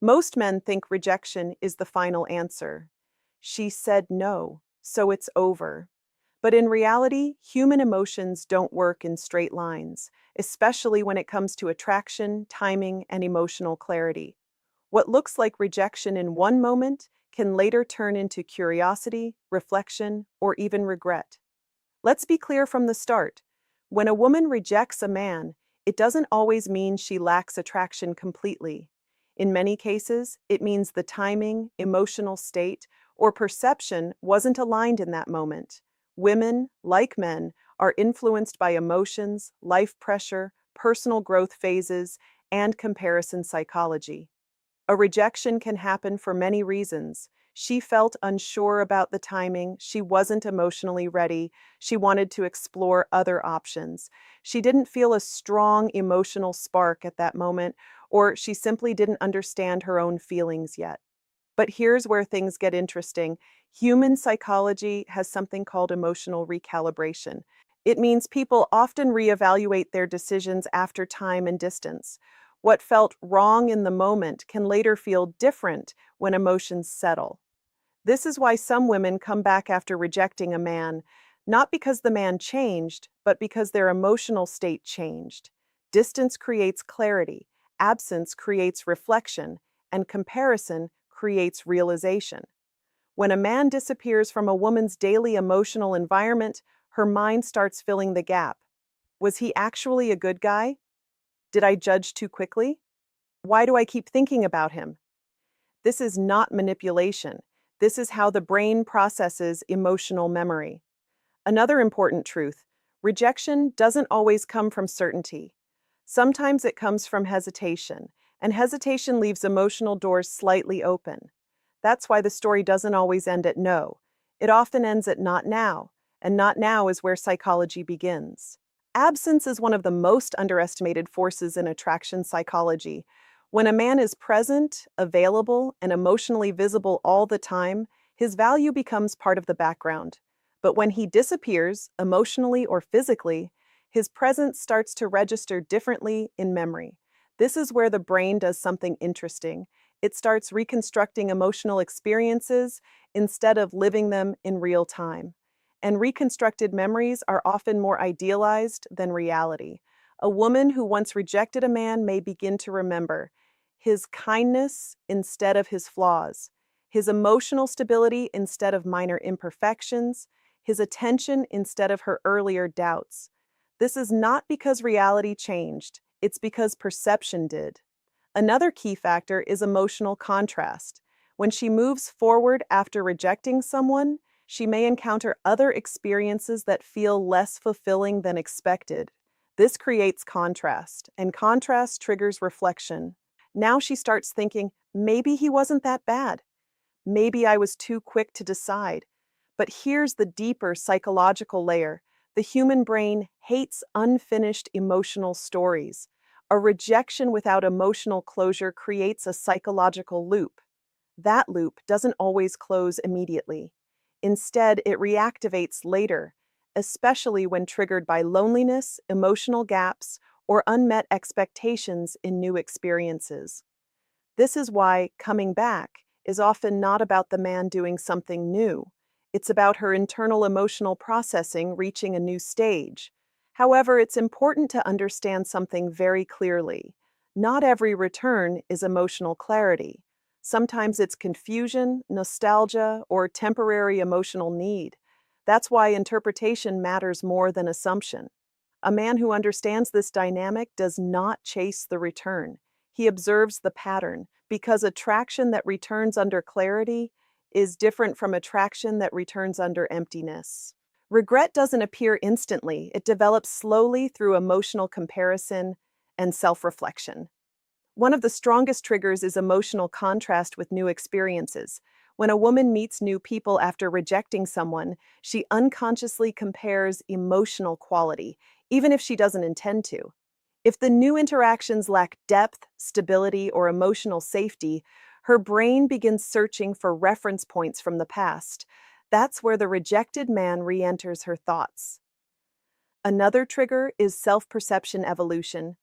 Most men think rejection is the final answer. She said no, so it's over. But in reality, human emotions don't work in straight lines, especially when it comes to attraction, timing, and emotional clarity. What looks like rejection in one moment can later turn into curiosity, reflection, or even regret. Let's be clear from the start. When a woman rejects a man, it doesn't always mean she lacks attraction completely. In many cases, it means the timing, emotional state, or perception wasn't aligned in that moment. Women, like men, are influenced by emotions, life pressure, personal growth phases, and comparison psychology. A rejection can happen for many reasons. She felt unsure about the timing, she wasn't emotionally ready, she wanted to explore other options. She didn't feel a strong emotional spark at that moment, or she simply didn't understand her own feelings yet. But here's where things get interesting. Human psychology has something called emotional recalibration. It means people often reevaluate their decisions after time and distance. What felt wrong in the moment can later feel different when emotions settle. This is why some women come back after rejecting a man, not because the man changed, but because their emotional state changed. Distance creates clarity, absence creates reflection, and comparison creates realization. When a man disappears from a woman's daily emotional environment, her mind starts filling the gap. Was he actually a good guy? Did I judge too quickly? Why do I keep thinking about him? This is not manipulation. This is how the brain processes emotional memory. Another important truth: rejection doesn't always come from certainty. Sometimes it comes from hesitation, and hesitation leaves emotional doors slightly open. That's why the story doesn't always end at no. It often ends at not now, and not now is where psychology begins. Absence is one of the most underestimated forces in attraction psychology. When a man is present, available, and emotionally visible all the time, his value becomes part of the background. But when he disappears, emotionally or physically, his presence starts to register differently in memory. This is where the brain does something interesting. It starts reconstructing emotional experiences instead of living them in real time. And reconstructed memories are often more idealized than reality. A woman who once rejected a man may begin to remember his kindness instead of his flaws, his emotional stability instead of minor imperfections, his attention instead of her earlier doubts. This is not because reality changed, it's because perception did. Another key factor is emotional contrast. When she moves forward after rejecting someone, she may encounter other experiences that feel less fulfilling than expected. This creates contrast, and contrast triggers reflection. Now she starts thinking, maybe he wasn't that bad. Maybe I was too quick to decide. But here's the deeper psychological layer. The human brain hates unfinished emotional stories. A rejection without emotional closure creates a psychological loop. That loop doesn't always close immediately. Instead, it reactivates later, especially when triggered by loneliness, emotional gaps, or unmet expectations in new experiences. This is why coming back is often not about the man doing something new. It's about her internal emotional processing reaching a new stage. However, it's important to understand something very clearly. Not every return is emotional clarity. Sometimes it's confusion, nostalgia, or temporary emotional need. That's why interpretation matters more than assumption. A man who understands this dynamic does not chase the return. He observes the pattern, because attraction that returns under clarity is different from attraction that returns under emptiness. Regret doesn't appear instantly, it develops slowly through emotional comparison and self reflection. One of the strongest triggers is emotional contrast with new experiences. When a woman meets new people after rejecting someone, she unconsciously compares emotional quality, even if she doesn't intend to. If the new interactions lack depth, stability, or emotional safety, her brain begins searching for reference points from the past. That's where the rejected man re enters her thoughts. Another trigger is self perception evolution.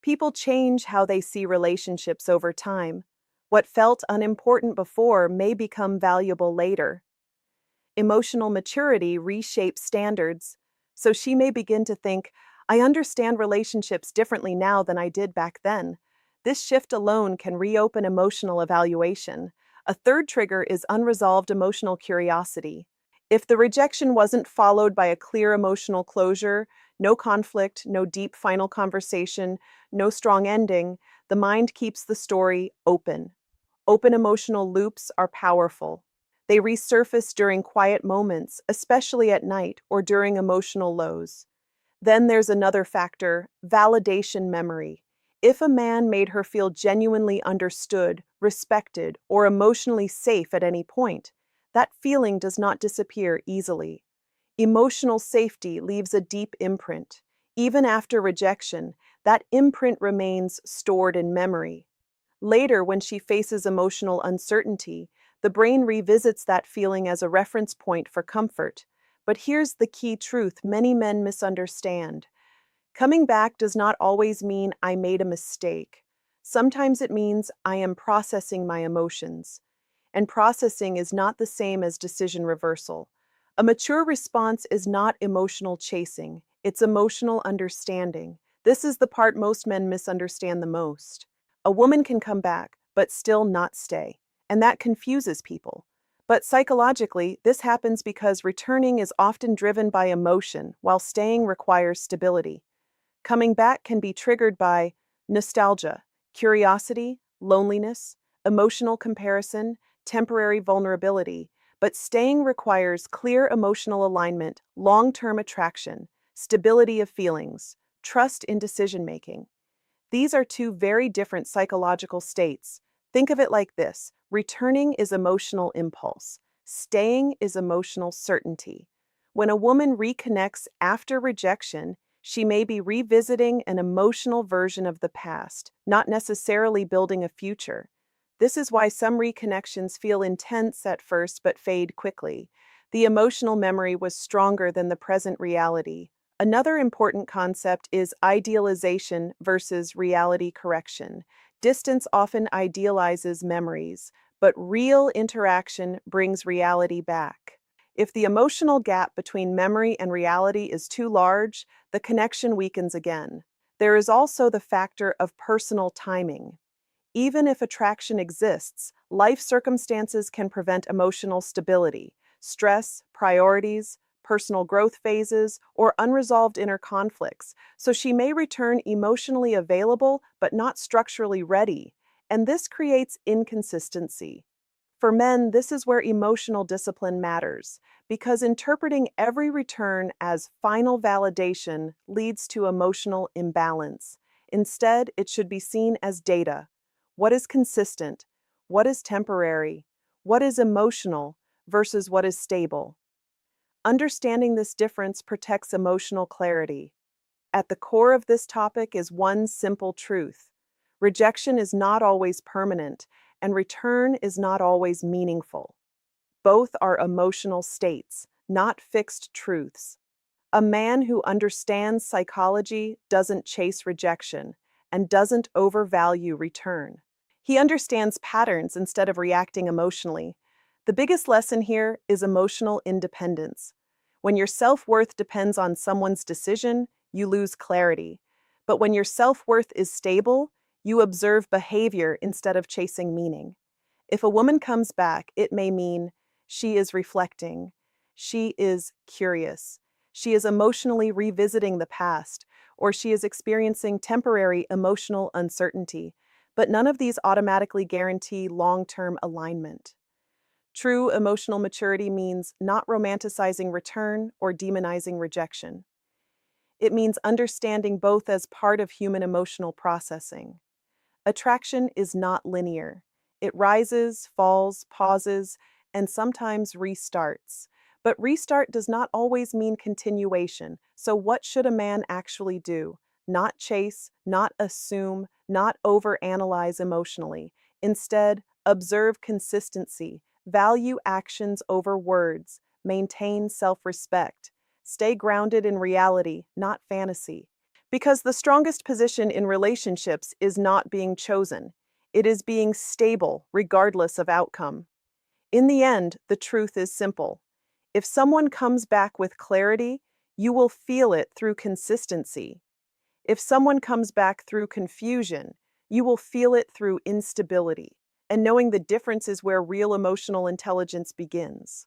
People change how they see relationships over time. What felt unimportant before may become valuable later. Emotional maturity reshapes standards, so she may begin to think, I understand relationships differently now than I did back then. This shift alone can reopen emotional evaluation. A third trigger is unresolved emotional curiosity. If the rejection wasn't followed by a clear emotional closure, no conflict, no deep final conversation, no strong ending, the mind keeps the story open. Open emotional loops are powerful. They resurface during quiet moments, especially at night or during emotional lows. Then there's another factor, validation memory. If a man made her feel genuinely understood, respected, or emotionally safe at any point, that feeling does not disappear easily. Emotional safety leaves a deep imprint. Even after rejection, that imprint remains stored in memory. Later, when she faces emotional uncertainty, the brain revisits that feeling as a reference point for comfort. But here's the key truth many men misunderstand. Coming back does not always mean I made a mistake. Sometimes it means I am processing my emotions. And processing is not the same as decision reversal. A mature response is not emotional chasing, it's emotional understanding. This is the part most men misunderstand the most. A woman can come back, but still not stay. And that confuses people. But psychologically, this happens because returning is often driven by emotion, while staying requires stability. Coming back can be triggered by nostalgia, curiosity, loneliness, emotional comparison, temporary vulnerability, but staying requires clear emotional alignment, long-term attraction, stability of feelings, trust in decision-making. These are two very different psychological states. Think of it like this: returning is emotional impulse, staying is emotional certainty. When a woman reconnects after rejection, she may be revisiting an emotional version of the past, not necessarily building a future. This is why some reconnections feel intense at first but fade quickly. The emotional memory was stronger than the present reality. Another important concept is idealization versus reality correction. Distance often idealizes memories, but real interaction brings reality back. If the emotional gap between memory and reality is too large, the connection weakens again. There is also the factor of personal timing. Even if attraction exists, life circumstances can prevent emotional stability. Stress, priorities, personal growth phases, or unresolved inner conflicts, so she may return emotionally available but not structurally ready, and this creates inconsistency. For men, this is where emotional discipline matters, because interpreting every return as final validation leads to emotional imbalance. Instead, it should be seen as data. What is consistent? What is temporary? What is emotional versus what is stable? Understanding this difference protects emotional clarity. At the core of this topic is one simple truth: rejection is not always permanent, and return is not always meaningful. Both are emotional states, not fixed truths. A man who understands psychology doesn't chase rejection and doesn't overvalue return. He understands patterns instead of reacting emotionally. The biggest lesson here is emotional independence. When your self-worth depends on someone's decision, you lose clarity. But when your self-worth is stable, you observe behavior instead of chasing meaning. If a woman comes back, it may mean she is reflecting, she is curious, she is emotionally revisiting the past, or she is experiencing temporary emotional uncertainty. But none of these automatically guarantee long-term alignment. True emotional maturity means not romanticizing return or demonizing rejection. It means understanding both as part of human emotional processing. Attraction is not linear. It rises, falls, pauses, and sometimes restarts. But restart does not always mean continuation. So what should a man actually do? Not chase, not assume, not overanalyze emotionally. Instead, observe consistency, value actions over words, maintain self-respect. Stay grounded in reality, not fantasy. Because the strongest position in relationships is not being chosen. It is being stable, regardless of outcome. In the end, the truth is simple. If someone comes back with clarity, you will feel it through consistency. If someone comes back through confusion, you will feel it through instability. And knowing the difference is where real emotional intelligence begins.